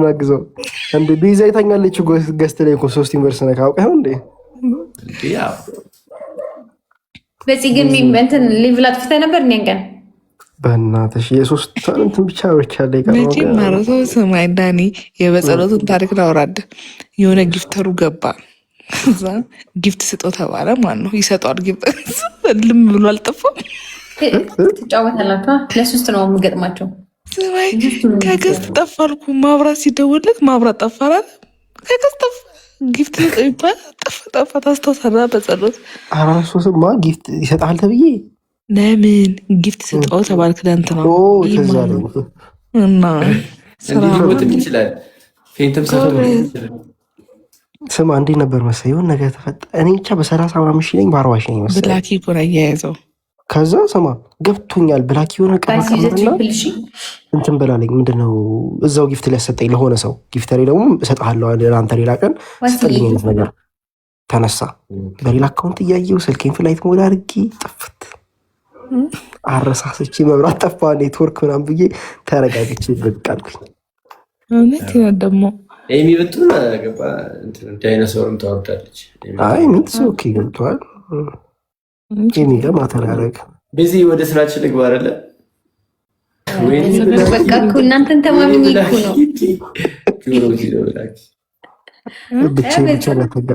ናግዘው እንዴ ቤዛ ይታኛለች ገስት ላይ እኮ 3 ዩኒቨርስ ነህ ካውቀው እንዴ ያው በዚህ ግን እንትን ሌቭል አጥፍተህ ነበር እኔን ቀን በእናትሽ የሶስት እንትን ብቻ ላይ መቼ ማረሰው ሰማይ ዳኒ የበጸሎትን ታሪክ ላውራድ የሆነ ጊፍተሩ ገባ እዛ ጊፍት ስጠው ተባለ ማን ነው ይሰጠዋል ጊፍት ልም ብሎ አልጠፋም ትጫወታላችሁ ለሶስት ነው የምገጥማቸው ሰማይ ከገስት ጠፋልኩ ማብራት ሲደውልለት ማብራት ጠፋላል ከገስት ጠፋ ጊፍት ስጠው ይባል ጠፋ ታስታውሳለህ በጸሎት አራሶስማ ጊፍት ይሰጣል ተብዬ ለምን ጊፍት ስጠው ተባልክ ለእንት ነው እና እንዲሞትም ይችላል ፌንተም ሰፈር ስም አንዴ ነበር መሰለኝ የሆነ ነገር ተፈጠረ እኔ ብቻ በ30 ምናምን ሺህ ነኝ በ40 ሺህ ነኝ መሰለኝ ብላኪ እኮ ነው እያያዘው ከዛ ስማ ገብቶኛል ብላኪ የሆነ ቀመቀመና እንትን በላለኝ ምንድነው እዛው ጊፍት ሊያሰጠኝ ለሆነ ሰው ጊፍተሬ ደግሞ እሰጥሃለሁ ለአንተ ሌላ ቀን ስጥልኝ አይነት ነገር ተነሳ በሌላ አካውንት እያየው ስልኬን ፍላይት ሞድ አድርጌ ጠፍት አረሳስቼ መብራት ጠፋ ኔትወርክ ምናምን ብዬ ተረጋግቼ ብቅ አልኩኝ እውነት ነው ደግሞ ኤሚ ብትሆን ገባ እንትን ዳይኖሶርም ታወርዳለች አይ ሚት ኦኬ ገብቷል ኤሚ ለማተር ያደረግ በዚህ ወደ ስራችን ልግባ አይደለ በቃ እኮ እናንተን ተማምኜ እኮ ነው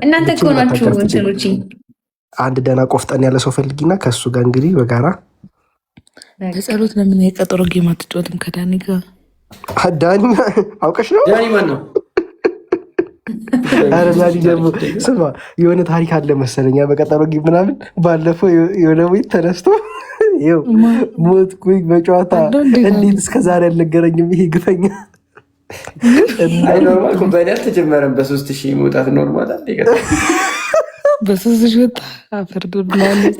እናንተ እኮ ናችሁ እንትኖች አንድ ደህና ቆፍጠን ያለ ሰው ፈልጊና ከሱ ጋር እንግዲህ በጋራ በጸሎት ለምን የቀጠሮ ጌም አትጫወትም ከዳኒ ጋር ዳኒ አውቀሽ ነው ዳኒ ማን ነው አረ ዳኒ ደግሞ ስማ የሆነ ታሪክ አለ መሰለኛ በቀጠሮ ጌም ምናምን ባለፈው የሆነ ወይ ተነስቶ ይው ሞትኩኝ በጨዋታ እንዴት እስከዛሬ አልነገረኝም ይሄ ግፈኛ አይ ኖርማል ኮምፓኒያ ተጀመረን በ3000 መውጣት ኖርማል አይደል በ3000 ወጣ አፈርድ ብላለች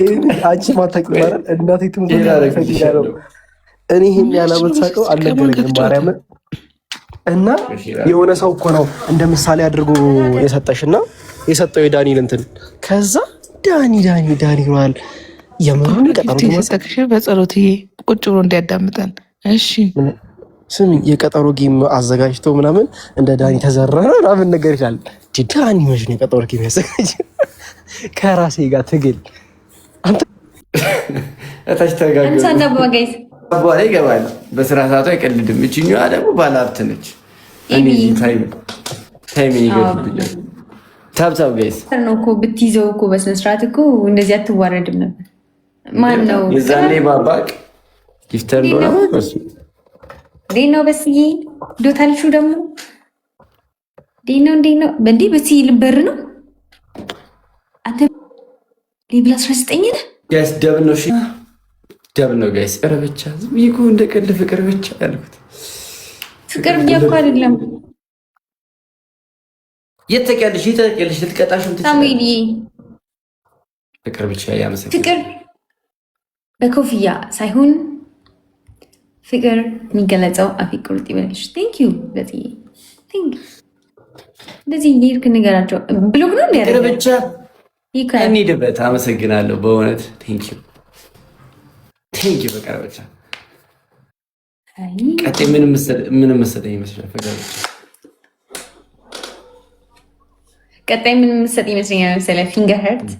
አንቺ ማታውቂ ማለት እናቴ ትሙት ያለው እኔ ይሄን ያላመጣቀው አልነገረኝም ማርያም እና የሆነ ሰው እኮ ነው እንደ ምሳሌ አድርጎ የሰጠሽና የሰጠው የዳኒል እንትን ከዛ ዳኒ ይሏል የምሩን ቀጠሮ ተሰከሽ በጸሎትዬ ቁጭ ብሎ እንዲያዳምጠን እሺ ስሚ የቀጠሮ ጌም አዘጋጅቶ ምናምን እንደ ዳኒ ተዘረረ ምናምን ነገር ይላል ዳኒ መች ነው የቀጠሮ ጌም ያዘጋጅ ከራሴ ጋር ትግል አንተ እታች ተጋግዘው አንሳና በጋይስ በኋላ ይገባል በስራ ሰዓቱ አይቀልድም እቺኛዋ ደግሞ ባለሀብት ነች እኔ ታይም ይገርብኛል ታብታው ጋይስ ነው እኮ ብትይዘው እኮ በስነ ስርዓት እኮ እንደዚህ አትዋረድም ነበር ማን ነው የዛኔ ባባቅ ጊፍተር ነው ዴኖ በስዬ ዶታልሹ ደግሞ ዴኖ በእንዴ በስዬ ልበር ነው አንተ ሌብል 19 ነህ ጋይስ ደብል ነው እሺ ደብል ነው ጋይስ ኧረ ብቻ ዝም ይኩ እንደ ቀልድ ፍቅር ብቻ ያልኩት ፍቅር እኮ አይደለም የተቀልሽ ልትቀጣሽም ታሚዲ ፍቅር ብቻ ያመሰግናል ፍቅር በኮፍያ ሳይሆን ፍቅር የሚገለጸው አፍቅር ይበልሽ ቴንክ ዩ በዚህ ቴንክ እንደዚህ ሊርክ ነገራቸው ብሎግ ነው ፍቅር ብቻ እንሂድበት አመሰግናለሁ በእውነት ቴንክ ዩ ፍቅር ብቻ ቀጤ ምንም መሰለኝ ይመስላል ፍቅር ብቻ ቀጣይ ምን መሰጥ ይመስለኛል መሰለህ ፊንገር ሄርት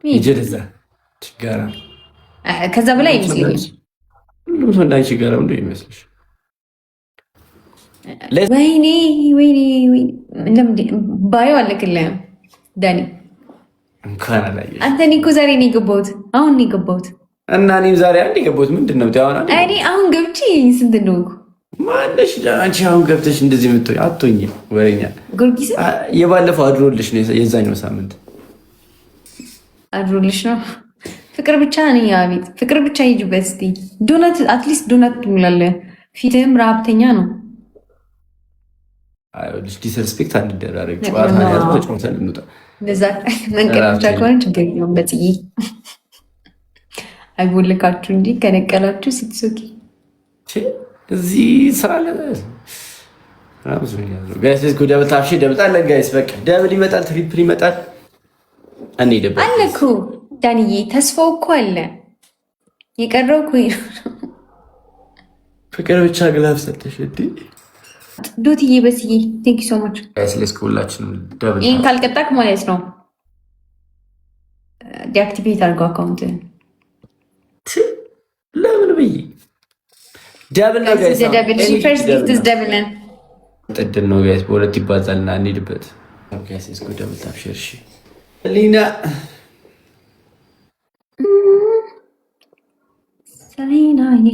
ይጀልዛ ችጋራ ከዛ በላይ ይመስለኛል ሁሉም ሰው እንዳንቺ ጋር እንደ ይመስልሽ ወይኔ ባዮ አለክልህም ዳኒ እንኳን አላየሽ አንተ እኔ እኮ ዛሬ ነው የገባሁት አሁን ነው የገባሁት እና እኔም ዛሬ አንድ የገባሁት ምንድን ነው እኔ አሁን ገብቼ ስንት እንደሆንኩ ማለሽ አንቺ አሁን ገብተሽ እንደዚህ የምትሆኝ አትሆኝም ወሬኛ ጊዮርጊስ የባለፈው አድሮልሽ ነው የዛኛው ሳምንት አድሮልሽ ነው ፍቅር ብቻ ነኝ አቤት ፍቅር ብቻ ሂጅበት እስቲ ዶናት አትሊስት ዶናት ትሙላለህ ፊትህም ረሀብተኛ ነው አይወልሽ ዲስሪስፔክት አንደራረግ ጨዋታ ያዝ ተጫውተን እንውጣ ለዛ መንቀል ብቻ ከሆነ ችግር የለውም በጽዬ አይቦልካችሁ እንጂ ከነቀላችሁ ሲትሶኪ እዚህ ስራለ ጋይስ እስኩ ደብል ታፍሺ ደብጣለ ጋይስ በቃ ደብል ይመጣል ትሪፕል ይመጣል እኔ ደብል አለኩ ዳንዬ ተስፋው እኮ አለ የቀረው እኮ ፍቅር ብቻ ግላፍ ሰጠሽ እንዴ ዶትዬ በስዬ ቴንክ ዩ ሶ ማች ስለስከ ሁላችንም ደብል ይህን ካልቀጣክ ማለት ነው ዲአክቲቬት አድርገው አካውንት ለምን ብዬ ደብል ነው ጋይስ ፈርስት ጊፍት ደብል ነን ጥድል ነው ጋይስ በሁለት ይባዛልና እንሂድበት ጋይስ እስኮ ደብል ታብሽር እሺ ሊና ሰሊናዬ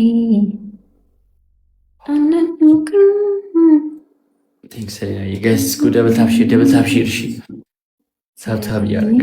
ቴንክስ ሰሊናዬ ጋይስ እስኮ ደብል ታብሽር እሺ ሳብታብ ያርግ